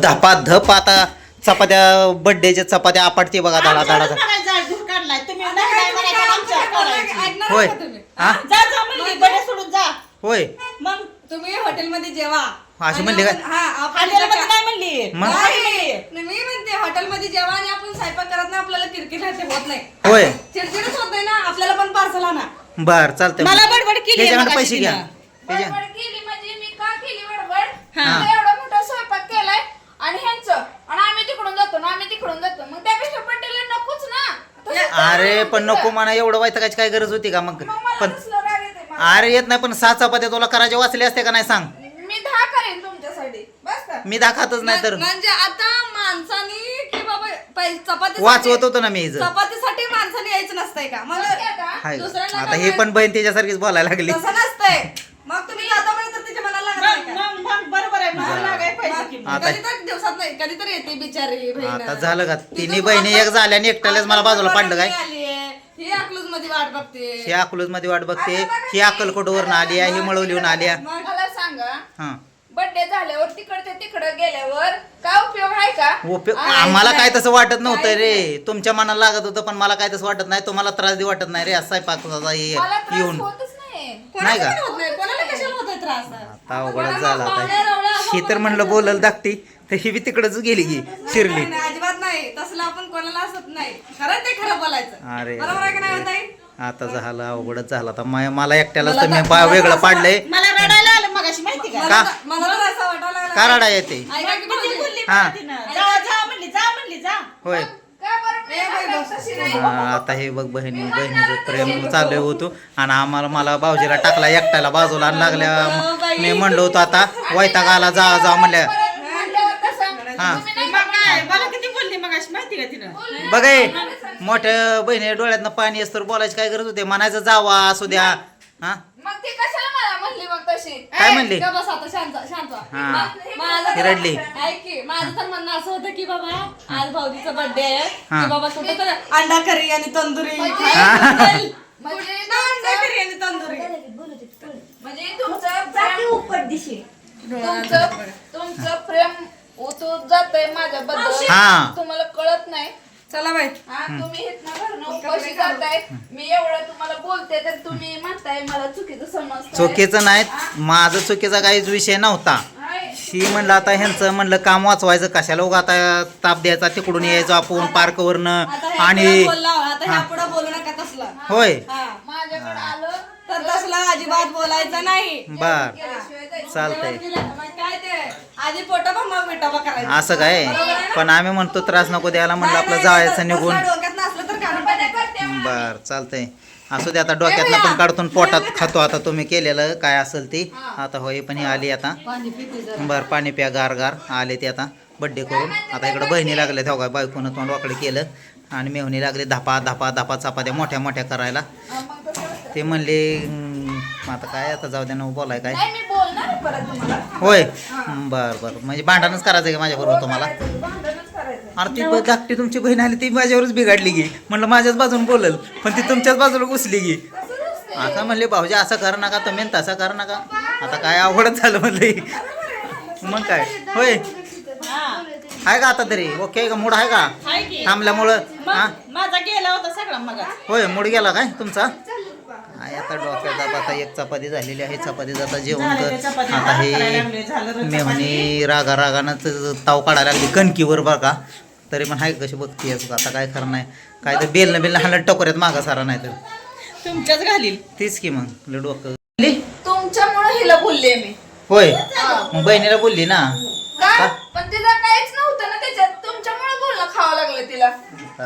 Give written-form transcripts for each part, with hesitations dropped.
धपा धप आता चपात्या बर्थडेच्या चपात्या आपटते बघा धडा धडा होय हा सोडून जा होय मग तुम्ही हॉटेलमध्ये जेवा अशी म्हणली काय काय म्हणली मग मी म्हणते हॉटेलमध्ये जेवा आणि आपण स्वयंपाक करत नाही आपल्याला किरकिर होत नाही होय चिडचिडच होत नाही ना आपल्याला पण पार्सल आणा बर चालतंय मला बडबड केली त्याच्याकडे पैसे घ्या बडबड केली म्हणजे मी का केली बडबड हा. आता एवढा मोठा स्वयंपाक केलाय आणि ह्यांचं आणि आम्ही तिकडून जातो मग त्यापेक्षा बड्डेला नकोच ना तसंच अरे पण नको म्हणा एवढं वैतागाची काय गरज होती का मग मग मला पण तसलं राग येते मला. अरे येत नाही पण 6 चपात्या तुला करायचे वाचले असते का नाही सांग मी 10 करेन तुमच्यासाठी बस का मी दाखवतच नाही तर म्हणजे आता माणसानी की बाबा चपाती वाचवत होतो ना मी हिचं. चपातीसाठी माणसाने यायचं नसतंय का मग बस की आता. हाय. दुसऱ्याला आता काय हे पण बहीण त्याच्यासारखीच बोलायला लागली तसं नसतंय मग तुम्ही जाता म्हणजे तर तिच्या मनाला लागत नाही का? बरोबर आहे मला लागाय पाहिजे की मग आता- कधी तर दिवसात नाही कधी तर येते बिचारी बहीण आता झालं का तिन्ही बहिणी एक झाल्या आणि एकट्यालाच मला बाजूला पाडलं काय ही अकलूज मध्ये वाट बघते ही अकलूज मध्ये वाट बघते ही अक्कलकोटवरून आली आहे ही मळवलीहून आल्या मला सांगा हा बर्थडे झाल्यावर तिकडं गेल्यावर काय उपयोग आहे का आम्हाला काय तसं वाटत नव्हतं रे तुमच्या मनाला लागत होतं पण मला काय तसं वाटत नाही तुम्हाला त्रास वाटत नाही रे असा स्वयंपाक मला त्रास येऊन होतच नाही नाही का? कोणाला पण होत नाही कोणाला कशाला होतोय त्रास आता अवघडच झाला आता ही तर म्हणलं बोलल धाकटी तर ही बी तिकडच गेली की शिरली नाही, नाही, अजिबात नाही तसलं आपण कोणाला असत नाही खरं ते खरं बोलायचं अरे बरोबर आहे का नाही ताई? आता झालं अवघडच झालं आता मला एकट्यालाच तुम्ही वेगळं पाडलंय मला रडायला आलं मगाशी माहिती का का? मला तर असं वाटायला लागलं कराडा येते ऐका की किती भाऊजी. बोलली हा. मला तिनं. जा म्हणली जा होय का बरं मी हातावर तशी नाही आता हे बघ बहिणीचं प्रेम चालू होतो आणि मला भाऊजीला टाकला एकट्याला बाजूला आणि लागल्या मी म्हणलो होतो आता वैताग आला जा म्हणल्या म्हणल्यावर कसं हा. तुम्ही नाही मग काय मला किती बोलली मगाशी माहिती का तिनं बघ हे, मोठ्या बहिणी डोळ्यातनं पाणी असतं बोलायची काय गरज होते म्हणायचं जावा असू द्या हा मग ती कशाला मला म्हणली मग तशी काय म्हणली का बस आता शांत शांत व्हा. हा माझं ती तर- रडली. ऐक की, माझं तर म्हणणं असं होतं की बाबा आज भाऊजीचा बर्थडे आहे हा. की बाबा कुठे तर अंडा करी आणि तंदुरी म्हणजे म्हणजे अंडा करी आणि तंदुरी म्हणजे तुमचं प्रेम ओतून जातंय माझ्याबद्दल हा. तुम्हाला कळत नाही चला बाई हा तुम्ही इथनं घरनं उपाशी जाताय मी एवढं तुम्हाला बोलते तर तुम्ही म्हणताय मला चुकीचं समजताय चुकीचं नाही माझं चुकीचा काहीच विषय नव्हता आहे. ही म्हणलं आता ह्यांचं म्हणलं काम वाचवायचं कशाला उगा आता ताप द्यायचा तिकडून यायचो आपण पार्कवरनं आता ह्या आणि पुढं बोलला आता ह्या पुढे बोलू नका तसलं होय हा माझ्याकडे आलं तर तसलं अजिबात बोलायचं नाही बर गेल्याशिवाय जायचं. चालतंय मग काय ते आधी पोटाबा मग मिठाबा करायचं असं काय पण आम्ही म्हणतो त्रास नको द्यायला म्हणलं आपलं जायचं निघून डोक्यात नसलं तर काढून टाकायचं. बर चालतंय असू दे आता डोक्यातनं पण काढतून पोटात खातो आता तुम्ही केलेलं काय असेल ती आता होय पण ही आली आता बर पाणी प्या गार गार आले ते आता बड्डे करून आता इकडं बहिणी लागल्या तेव्हा काय बायकोनं तोंड वाकडे केलं आणि मेहनी लागले धापा धापा धापा चपात्या मोठ्या मोठ्या करायला मग तसं ते म्हणले आता काय आता जाऊ द्या ना बोलाय काय नाही मी बोलणार आहे परत तुम्हाला होय बर बर म्हणजे भांडणच करायचं का माझ्याबरोबर तुम्हाला भांडणच करायचं अरे ती धाकटी तुमची बहीण आली ती माझ्यावरच बिघडली गी म्हणलं माझ्याच बाजून बोलल पण ती तुमच्याच बाजूला घुसली गी आता म्हणले भाऊजी असं कर नका तुम्ही आणि तसं कर नका आता काय अवघडच झालं म्हणले मग काय होय आहे का आता तरी ओके का मूड आहे का हाय की थांबल्यामुळं हा माझा गेला होता सगळा मग होय मूड गेला काय तुमचा आहे आता डोक्यात आता एक चपाती झालेली आहे चपाती जाता जेवण कर आता हे मेहनी रागा रागानं ताव काढायला लागली कणकीवर बघा तरी पण हाय कशी बघते आता काय खरं नाही काय तर बेलनं बेलनं हाणलं टकोऱ्यात मागा सारा नाही तर तुमच्याच घालील तीच की मग लय डोकं तुमच्यामुळे हिला बोलले मी होय मग बहिणीला बोलली ना का पण तिला काहीच नव्हतं ना त्याच्यात तुमच्यामुळे बोलणं खावं लागलं तिला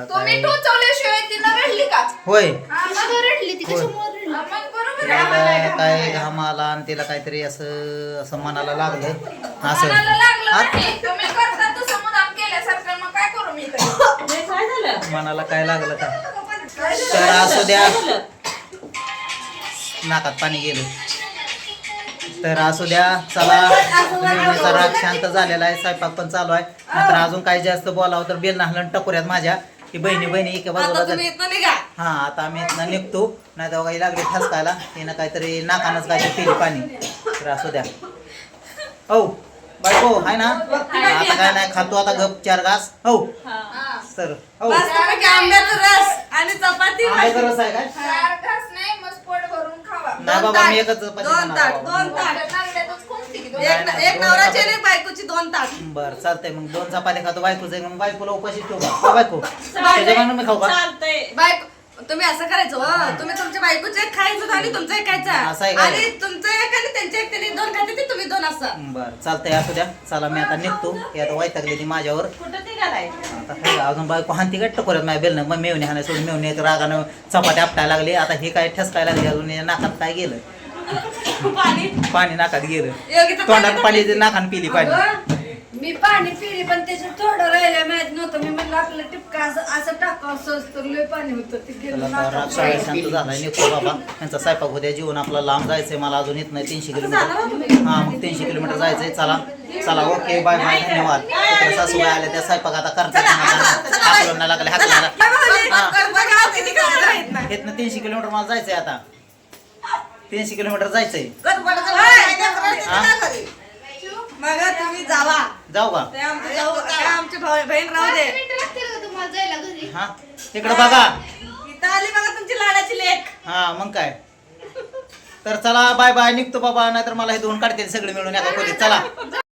तुम्ही टोचवल्याशिवाय तिला रडली का होय हा, मग रडली ती होय. मग बरोबर आहे. तिला काय घाम आला आणि तिला काहीतरी असं असं मनाला लागलं असं मनाला लागलं नाही तुम्ही करता तसं मुदाम केल्यासारखं मग काय करू मी तरी? हे काय झालं मनाला काय लागलं का तर असू द्या नाकात पाणी गेलं तर असू द्या चला मेहनीचा राग शांत झालेला आहे स्वयंपाक पण चालू आहे नंतर अजून काही जास्त बोलावं तर बेल नाहलं टकोऱ्यात माझ्या की बहिणी एका आता बाजूला तुम्ही इथनं निघा हा आता आम्ही इथनं निघतो नाही तर काही लागले ठसकायला तिनं काहीतरी नाकानच काय पिली पाणी तर असू द्या हो बायको हाय ना आता काय नाही खातो आता गप 4 घास हो सर हो मस्तपैकी आंब्याचा रस आणि चपाती आंब्याचा रस आहे काय 4 घास नाही मस्त पोट भरून खावा. नाही बाबा मी एकच चपाती दोन खाणार ताट बाबा. दोन ताट नांगल्यातच खुंटती की दोन. एक नवराची आणि एक बायकोची 2 ताट बरं चालतंय मग 2 चपाती खातो बायकोच मग बायकोला उपाशी ठेवू का हो बायको त्याच्याकडून मी खाऊ का चालतंय. बायको तुम्ही असं करायचं हो. तुम्ही तुमच्या बायकोचे एक खायचं आणि तुमचं एक असं आहे खायचं का? आणि तुमचं एक आणि त्यांचे एक त्यांनी 2 खाते ते तुम्ही 2 असं बरं चालतंय असू द्या चला मी आता निघतो हे आता वैतागलेली माझ्यावर कुठं निघालाय? आता काय अजून बायको हानती काय टकोऱ्यात माझ्या बेलनं मग मेवणी हाणे सोडून मेवणी एक रागानं चपाती आपटायला लागली आता हे काय ठसकायला लागली अजून या नाकात काय गेलं पाणी पाणी नाकात गेलं योगिता तोंडात पाणी नाकान पिली पाणी अगं, मी पाणी पिली पण त्याच्यात थोडं राहिलं माहित नव्हतं मी म्हणलं आपलं टिपका असं टाकावं सहज तर लय पाणी होतं ते चला गेलं आता राग सगळा शांत झालाय निघतो बाबा त्यांचा स्वयंपाक होत्या जीवन आपला लांब जायचंय मला अजून येत नाही 300 किलोमीटर हा मग 300 किलोमीटर जायचंय चला चला ओके बाय बाय धन्यवाद तिकडे सासूबाई आल्या त्या स्वयंपाक आता करतात हाकलून लागले हाकलायला इथनं 300 किलोमीटर मला जायचंय आता 300 किलोमीटर जायचंय मग तुम्ही जावा जाऊ का ते आमचे जाऊ ते आमचे बहीण राहू दे 5 मिनिटं लागतील का तुम्हाला जायला घरी? हा तिकडे बघा इथं आली बघा तुमची लाडाची लेक हा मग काय तर चला बाय बाय निघतो बाबा नाहीतर मला हे 2 काढतील सगळे मिळून एका खोलीत चला